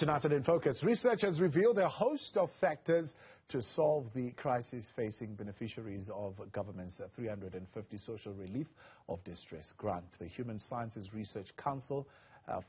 Tonight in Focus, research has revealed a host of factors to solve the crisis facing beneficiaries of government's 350 social relief of distress grant. The Human Sciences Research Council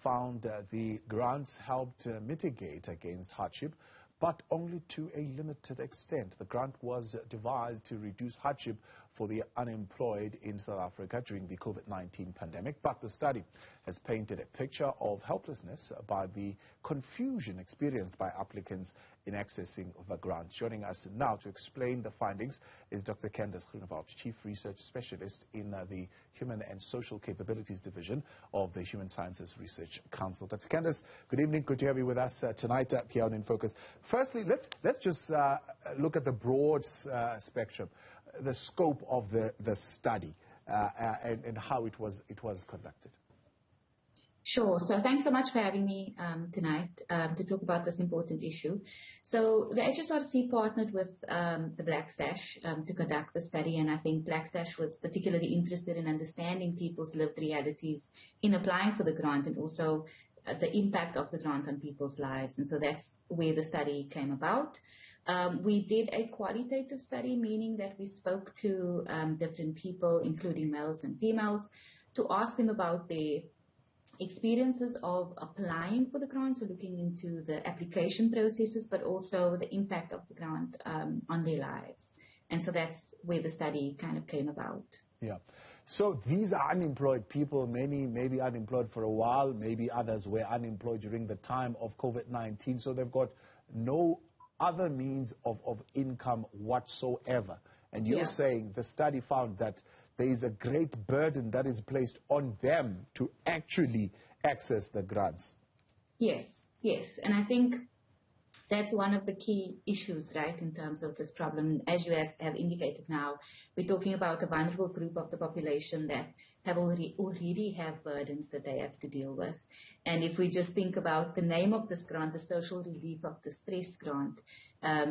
found the grants helped mitigate against hardship, but only to a limited extent. The grant was devised to reduce hardship for the unemployed in South Africa during the COVID-19 pandemic, but the study has painted a picture of helplessness by the confusion experienced by applicants in accessing the grant. Joining us now to explain the findings is Dr. Candice, Groenewald, Chief Research Specialist in the Human and Social Capabilities Division of the Human Sciences Research Council. Dr. Candice, good evening. Good to have you with us tonight here on In Focus. Firstly, let's just look at the broad spectrum, the scope of the study and how it was conducted. Sure. So thanks so much for having me tonight to talk about this important issue. So the HSRC partnered with the Black Sash to conduct the study, and I think Black Sash was particularly interested in understanding people's lived realities in applying for the grant and also the impact of the grant on people's lives. And so that's where the study came about. We did a qualitative study, meaning that we spoke to different people, including males and females, to ask them about their experiences of applying for the grant, so looking into the application processes, but also the impact of the grant on their lives. And so that's where the study kind of came about. Yeah. So these are unemployed people, many maybe unemployed for a while, maybe others were unemployed during the time of COVID-19, so they've got no other means of income whatsoever. And you're saying the study found that there is a great burden that is placed on them to actually access the grants. Yes, yes. And I think that's one of the key issues, right, in terms of this problem. As you have indicated now, we're talking about a vulnerable group of the population that have already have burdens that they have to deal with. And if we just think about the name of this grant, the Social Relief of Distress Grant,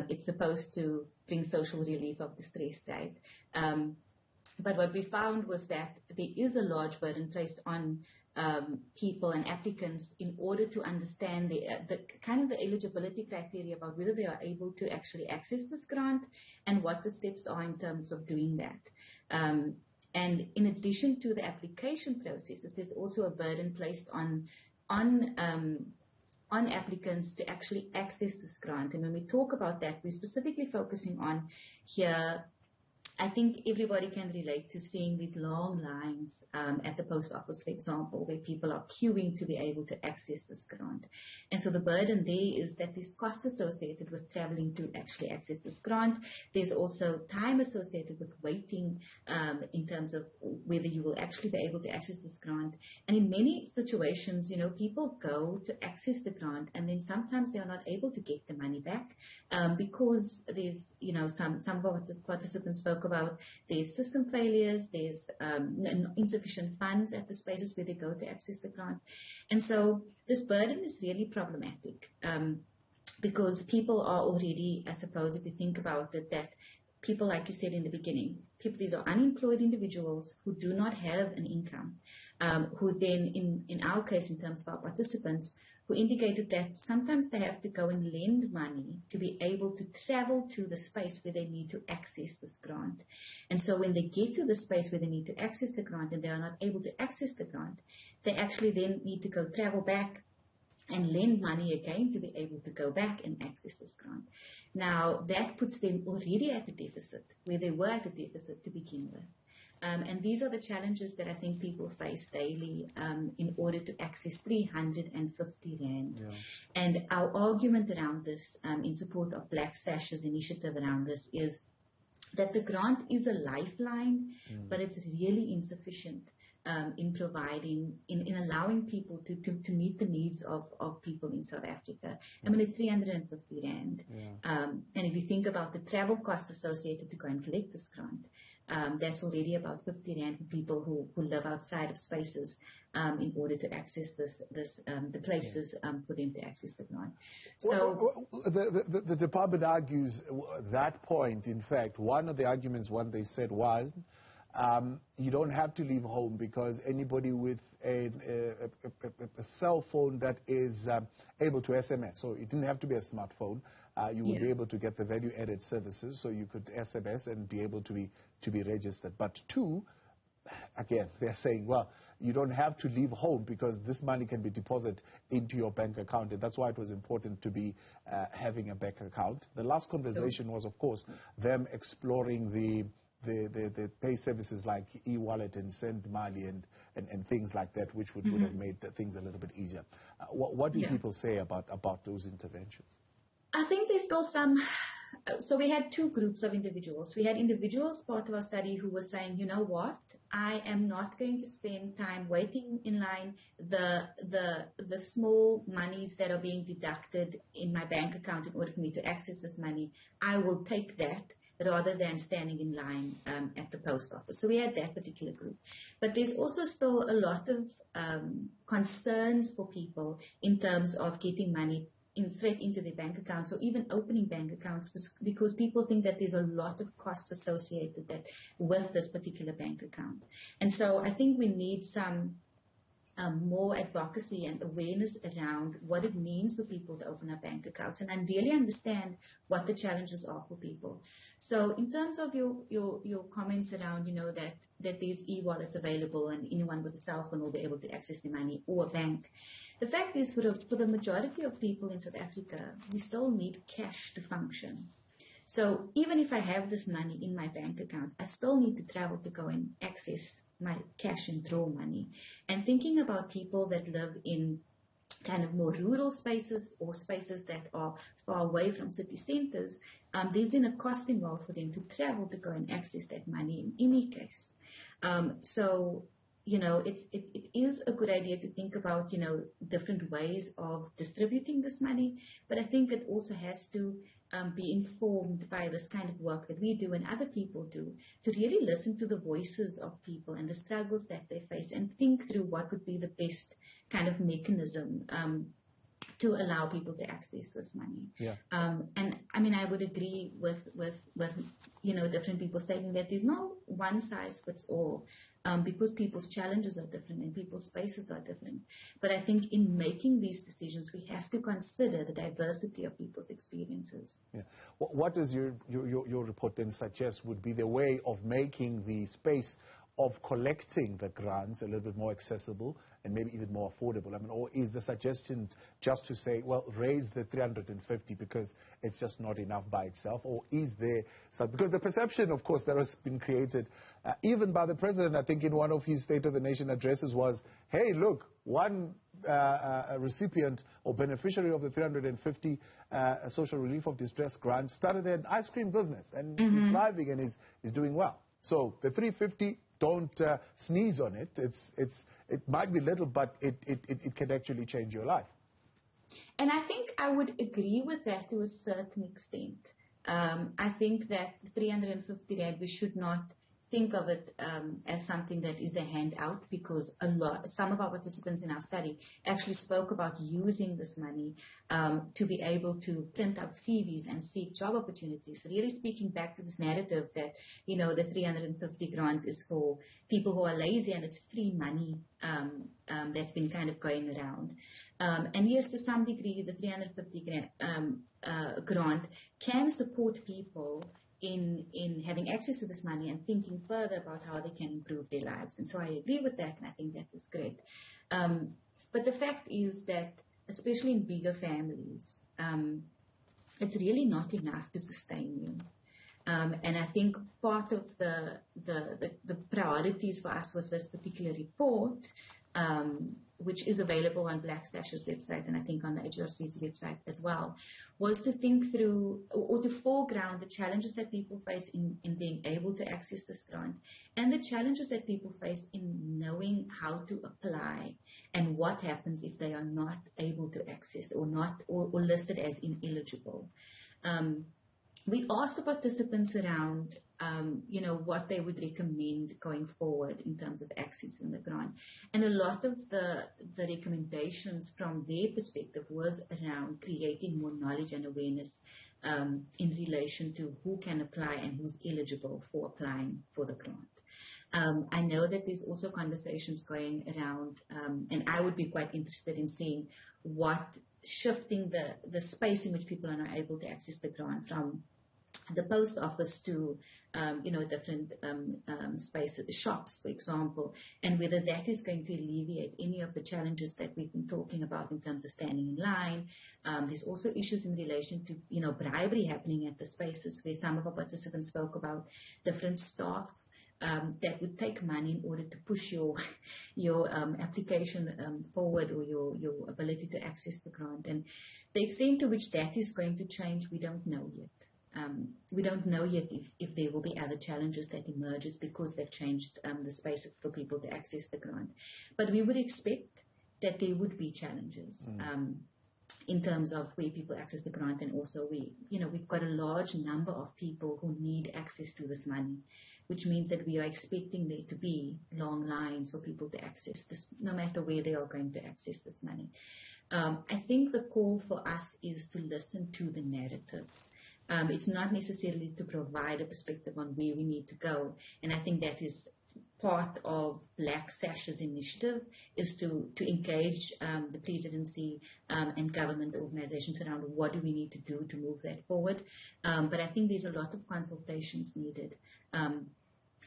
it's supposed to bring social relief of distress, right? But what we found was that there is a large burden placed on people and applicants in order to understand the kind of the eligibility criteria about whether they are able to actually access this grant and what the steps are in terms of doing that. And in addition to the application processes, there's also a burden placed on applicants to actually access this grant. And when we talk about that, we're specifically focusing on here, I think everybody can relate to seeing these long lines at the post office, for example, where people are queuing to be able to access this grant. And so the burden there is that there's costs associated with traveling to actually access this grant. There's also time associated with waiting in terms of whether you will actually be able to access this grant. And in many situations, you know, people go to access the grant and then sometimes they are not able to get the money back because there's, you know, some of the participants spoke about there's system failures, there's insufficient funds at the spaces where they go to access the grant. And so this burden is really problematic because people are already, I suppose, if you think about it, that people, like you said in the beginning, these are unemployed individuals who do not have an income, who then, in our case, in terms of our participants, who indicated that sometimes they have to go and lend money to be able to travel to the space where they need to access this grant. And so when they get to the space where they need to access the grant and they are not able to access the grant, they actually then need to go travel back and lend money again to be able to go back and access this grant. Now, that puts them already at a deficit, where they were at a deficit to begin with. And these are the challenges that I think people face daily in order to access 350 rand. Yeah. And our argument around this, in support of Black Sash's initiative around this, is that the grant is a lifeline, but it's really insufficient in providing, in allowing people to meet the needs of people in South Africa. I mean, it's 350 rand. Yeah. And if you think about the travel costs associated to go and collect this grant, that's already about 50 rand for people who live outside of spaces in order to access the places for them to access the grant. So the department argues that point. In fact, one of the arguments they said was you don't have to leave home, because anybody with a cell phone that is able to SMS, so it didn't have to be a smartphone, you would be able to get the value-added services, so you could SMS and be able to be registered. But two, again, they're saying, well, you don't have to leave home, because this money can be deposited into your bank account, and that's why it was important to be having a bank account. The last conversation was, of course, them exploring the pay services like e-wallet and Send Mali and things like that, which would have made things a little bit easier. What do people say about those interventions? I think there's still some. So we had two groups of individuals. We had individuals, part of our study, who were saying, you know what, I am not going to spend time waiting in line. The small monies that are being deducted in my bank account in order for me to access this money, I will take that rather than standing in line at the post office. So we had that particular group. But there's also still a lot of concerns for people in terms of getting money straight into their bank accounts, or even opening bank accounts, because people think that there's a lot of costs associated with this particular bank account. And so I think we need some more advocacy and awareness around what it means for people to open up bank accounts, and really understand what the challenges are for people. So in terms of your comments around, that there's e-wallets available and anyone with a cell phone will be able to access the money, or a bank. The fact is, for the majority of people in South Africa, we still need cash to function. So even if I have this money in my bank account, I still need to travel to go and access my cash and draw money. And thinking about people that live in kind of more rural spaces, or spaces that are far away from city centers, there's then a cost involved for them to travel to go and access that money in any case. So it is a good idea to think about, different ways of distributing this money, but I think it also has to be informed by this kind of work that we do and other people do, to really listen to the voices of people and the struggles that they face, and think through what would be the best kind of mechanism to allow people to access this money. Yeah. And I mean, I would agree with different people saying that there's no one size fits all, because people's challenges are different and people's spaces are different. But I think in making these decisions, we have to consider the diversity of people's experiences. Yeah. What does your report then suggest would be the way of making the space of collecting the grants a little bit more accessible and maybe even more affordable? I mean, or is the suggestion just to say, well, raise the 350 because it's just not enough by itself? Or is there some, because the perception, of course, that has been created even by the president, I think in one of his State of the Nation addresses, was, hey, look, one recipient or beneficiary of the 350 social relief of distress grant started an ice cream business, and he's thriving and is doing well. So the 350, don't sneeze on it. It might be little, but it can actually change your life. And I think I would agree with that to a certain extent. I think that the 350 rand, we should not think of it as something that is a handout, because some of our participants in our study actually spoke about using this money to be able to print out CVs and seek job opportunities. So really speaking back to this narrative that, the 350 grant is for people who are lazy and it's free money that's been kind of going around. And yes, to some degree, the 350 grant can support people in having access to this money and thinking further about how they can improve their lives. And so I agree with that, and I think that is great. But the fact is that, especially in bigger families, it's really not enough to sustain you. And I think part of the priorities for us with this particular report, which is available on Black Stash's website and I think on the HSRC's website as well, was to think through or to foreground the challenges that people face in being able to access this grant, and the challenges that people face in knowing how to apply and what happens if they are not able to access or listed as ineligible. We asked the participants around, what they would recommend going forward in terms of accessing the grant. And a lot of the recommendations from their perspective was around creating more knowledge and awareness in relation to who can apply and who's eligible for applying for the grant. I know that there's also conversations going around, and I would be quite interested in seeing what shifting the space in which people are not able to access the grant from the post office to, different spaces, shops, for example, and whether that is going to alleviate any of the challenges that we've been talking about in terms of standing in line. There's also issues in relation to, bribery happening at the spaces where some of our participants spoke about different staff that would take money in order to push your application forward, or your ability to access the grant. And the extent to which that is going to change, we don't know yet. We don't know yet if there will be other challenges that emerges because they've changed the spaces for people to access the grant. But we would expect that there would be challenges in terms of where people access the grant, and also we've got a large number of people who need access to this money, which means that we are expecting there to be long lines for people to access this, no matter where they are going to access this money. I think the call for us is to listen to the narratives. It's not necessarily to provide a perspective on where we need to go. And I think that is part of Black Sash's initiative, is to engage the presidency and government organizations around what do we need to do to move that forward. But I think there's a lot of consultations needed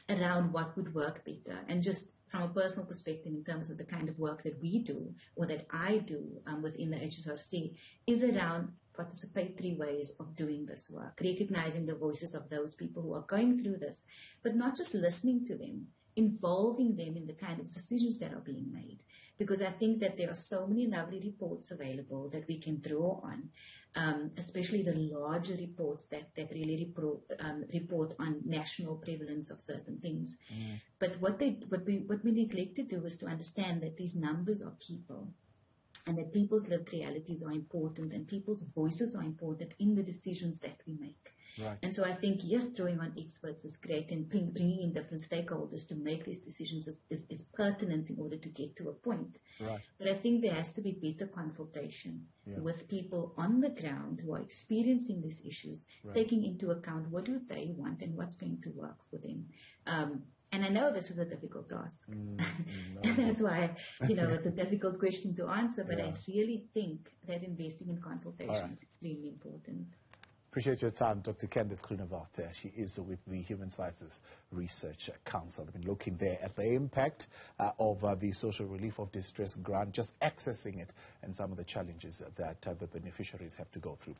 around what would work better. And just from a personal perspective, in terms of the kind of work that we do, or that I do within the HSRC, is around participatory ways of doing this work, recognizing the voices of those people who are going through this, but not just listening to them, involving them in the kind of decisions that are being made. Because I think that there are so many lovely reports available that we can draw on, especially the larger reports that really report on national prevalence of certain things. But what we neglect to do is to understand that these numbers are people, and that people's lived realities are important, and people's voices are important in the decisions that we make. Right. And so I think, yes, drawing on experts is great, and bringing in different stakeholders to make these decisions is pertinent in order to get to a point. Right. But I think there has to be better consultation with people on the ground who are experiencing these issues, taking into account what do they want and what's going to work for them. And I know this is a difficult task. And that's why, it's a difficult question to answer, but I really think that investing in consultation is extremely important. Appreciate your time, Dr. Candice Groenewald. She is with the Human Sciences Research Council. I've been looking there at the impact of the Social Relief of Distress grant, just accessing it, and some of the challenges that the beneficiaries have to go through.